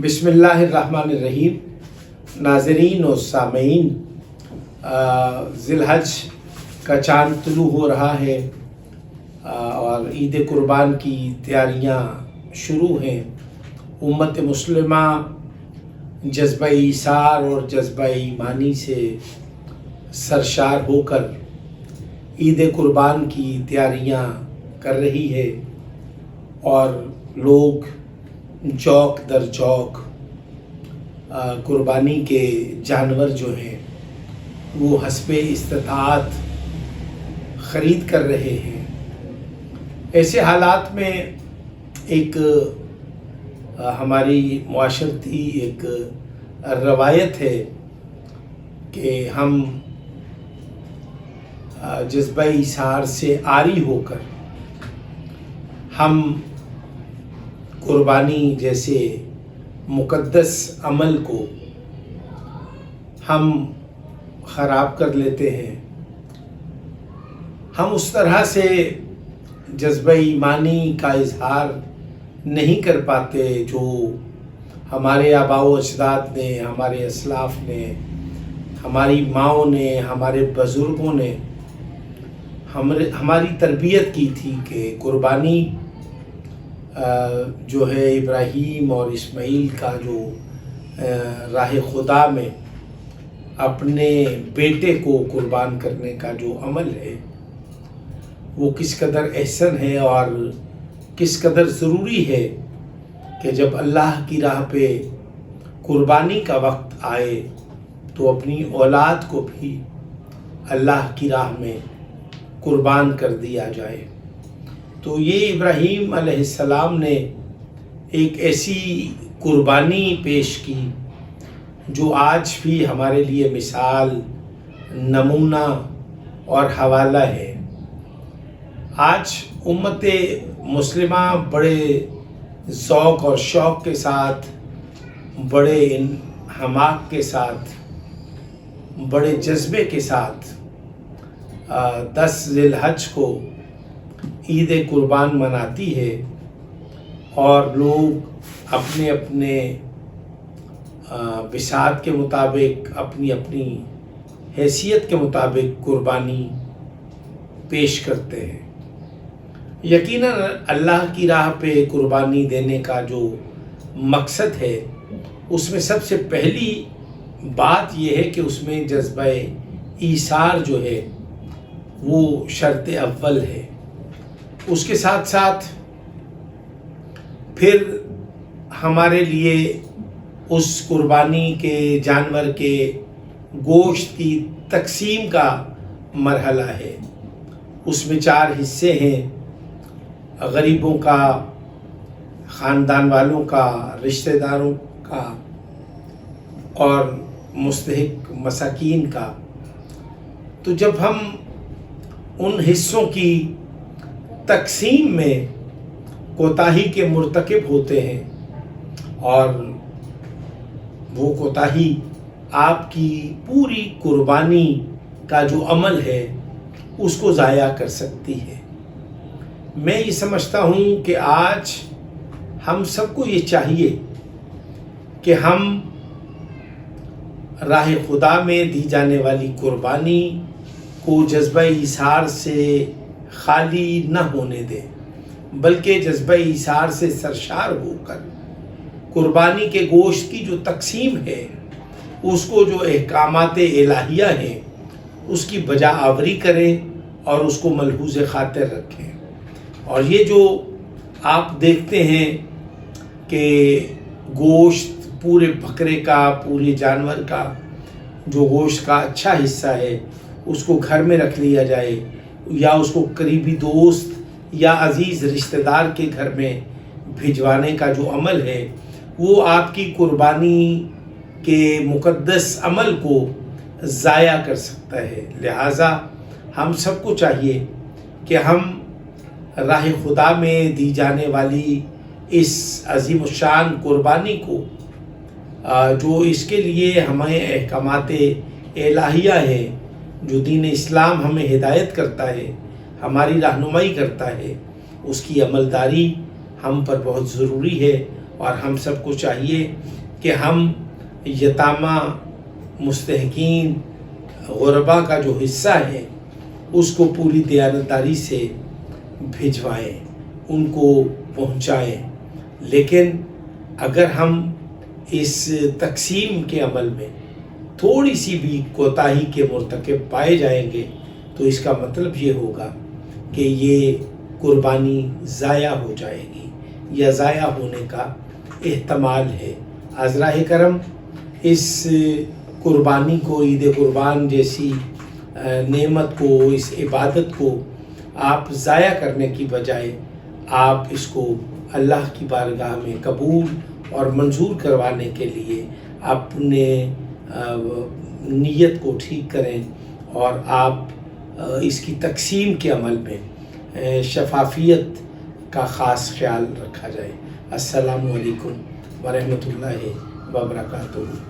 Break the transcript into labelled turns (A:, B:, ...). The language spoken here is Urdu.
A: بسم اللہ الرحمن الرحیم۔ ناظرین و سامعین، ذی الحج کا چاند طلوع ہو رہا ہے اور عید قربان کی تیاریاں شروع ہیں۔ امت مسلمہ جذبہ ایثار اور جذبہ ایمانی سے سرشار ہو کر عید قربان کی تیاریاں کر رہی ہے اور لوگ چوک در چوک قربانی کے جانور جو ہیں وہ حسب استطاعت خرید کر رہے ہیں۔ ایسے حالات میں ایک ہماری معاشرتی ایک روایت ہے کہ ہم جذبہ ایثار سے عاری ہو کر ہم قربانی جیسے مقدس عمل کو ہم خراب کر لیتے ہیں۔ ہم اس طرح سے جذبہ ایمانی کا اظہار نہیں کر پاتے جو ہمارے آباء و اجداد نے، ہمارے اسلاف نے، ہماری ماؤں نے، ہمارے بزرگوں نے ہماری تربیت کی تھی کہ قربانی جو ہے ابراہیم اور اسماعیل کا جو راہ خدا میں اپنے بیٹے کو قربان کرنے کا جو عمل ہے وہ کس قدر احسن ہے اور کس قدر ضروری ہے کہ جب اللہ کی راہ پہ قربانی کا وقت آئے تو اپنی اولاد کو بھی اللہ کی راہ میں قربان کر دیا جائے۔ تو یہ ابراہیم علیہ السلام نے ایک ایسی قربانی پیش کی جو آج بھی ہمارے لیے مثال، نمونہ اور حوالہ ہے۔ آج امت مسلمہ بڑے ذوق اور شوق کے ساتھ، بڑے حماق کے ساتھ، بڑے جذبے کے ساتھ 10 ذی الحج کو عید قربان مناتی ہے اور لوگ اپنے اپنے بساط کے مطابق، اپنی اپنی حیثیت کے مطابق قربانی پیش کرتے ہیں۔ یقیناً اللہ کی راہ پہ قربانی دینے کا جو مقصد ہے اس میں سب سے پہلی بات یہ ہے کہ اس میں جذبہ ایثار جو ہے وہ شرط اول ہے۔ اس کے ساتھ ساتھ پھر ہمارے لیے اس قربانی کے جانور کے گوشت کی تقسیم کا مرحلہ ہے۔ اس میں 4 حصے ہیں: غریبوں کا، خاندان والوں کا، رشتہ داروں کا اور مستحق مساکین کا۔ تو جب ہم ان حصوں کی تقسیم میں کوتاہی کے مرتکب ہوتے ہیں اور وہ کوتاہی آپ کی پوری قربانی کا جو عمل ہے اس کو ضائع کر سکتی ہے۔ میں یہ سمجھتا ہوں کہ آج ہم سب کو یہ چاہیے کہ ہم راہ خدا میں دی جانے والی قربانی کو جذبہ ایثار سے خالی نہ ہونے دیں، بلکہ جذبہ ایثار سے سرشار ہو کر قربانی کے گوشت کی جو تقسیم ہے اس کو جو احکامات الہیہ ہیں اس کی بجا آوری کریں اور اس کو ملحوظ خاطر رکھیں۔ اور یہ جو آپ دیکھتے ہیں کہ گوشت پورے بکرے کا، پورے جانور کا جو گوشت کا اچھا حصہ ہے اس کو گھر میں رکھ لیا جائے یا اس کو قریبی دوست یا عزیز رشتہ دار کے گھر میں بھجوانے کا جو عمل ہے وہ آپ کی قربانی کے مقدس عمل کو ضائع کر سکتا ہے۔ لہٰذا ہم سب کو چاہیے کہ ہم راہ خدا میں دی جانے والی اس عظیم الشان قربانی کو جو اس کے لیے ہمیں احکامات الہیہ ہیں، جو دین اسلام ہمیں ہدایت کرتا ہے، ہماری رہنمائی کرتا ہے، اس کی عملداری ہم پر بہت ضروری ہے اور ہم سب کو چاہیے کہ ہم یتامہ مستحقین غربا کا جو حصہ ہے اس کو پوری دیانتداری سے بھجوائیں، ان کو پہنچائیں. لیکن اگر ہم اس تقسیم کے عمل میں تھوڑی سی بھی کوتاہی کے مرتکب پائے جائیں گے تو اس کا مطلب یہ ہوگا کہ یہ قربانی ضائع ہو جائے گی یا ضائع ہونے کا احتمال ہے. حضرائے کرم، اس قربانی کو، عید قربان جیسی نعمت کو، اس عبادت کو آپ ضائع کرنے کی بجائے آپ اس کو اللہ کی بارگاہ میں قبول اور منظور کروانے کے لیے اپنے نیت کو ٹھیک کریں اور آپ اس کی تقسیم کے عمل میں شفافیت کا خاص خیال رکھا جائے. السلام علیکم ورحمۃ اللہ وبرکاتہ.